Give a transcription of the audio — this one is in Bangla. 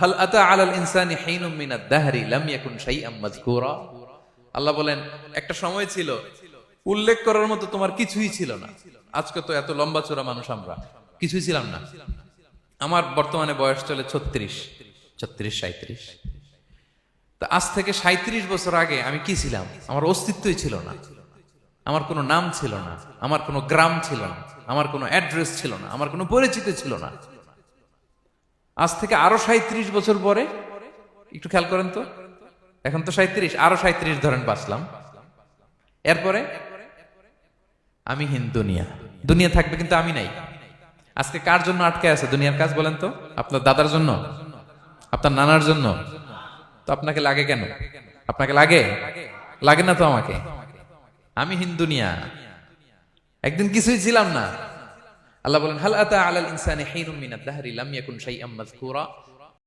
হাল আতা আলাল ইনসানি হিনুম মিনাদ দাহরি লাম ইয়াকুন শাইআম মাযকুরা। আল্লাহ বলেন একটা সময় ছিল উল্লেখ করার মতো তোমার কিছুই ছিল না। আজকে তো এত লম্বা চোরা মানুষ, আমরা কিছুই ছিলাম না। আমার বর্তমানে বয়স চলে 36, 37। তা আজ থেকে 37 বছর আগে আমি কি ছিলাম? আমার অস্তিত্বই ছিল না। আমার কোনো নাম ছিল না, আমার কোনো গ্রাম ছিল না, আমার কোনো অ্যাড্রেস ছিল না, আমার কোনো পরিচিতি ছিল না। আজ থেকে আরো 37 বছর পরে একটু খেয়াল করেন তো, এখন তো 37, আরো 37 ধরেন বাঁচলাম। এরপরে আমি দুনিয়া, দুনিয়া থাকবে কিন্তু আমি নাই। আজকে কার জন্য আটকে আছে দুনিয়ার কাজ বলেন তো? আপনার দাদার জন্য, আপনার নানার জন্য। তো আপনাকে লাগে কেন? আপনাকে লাগে? লাগে না তো আমাকে। আমি দুনিয়া, একদিন কিছুই ছিলাম না। আল্লাহ বলেন হাল আতা আলাল ইনসানি হিনুম মিনাদ দাহরি লাম ইয়াকুন শাইআম মাযকুরা।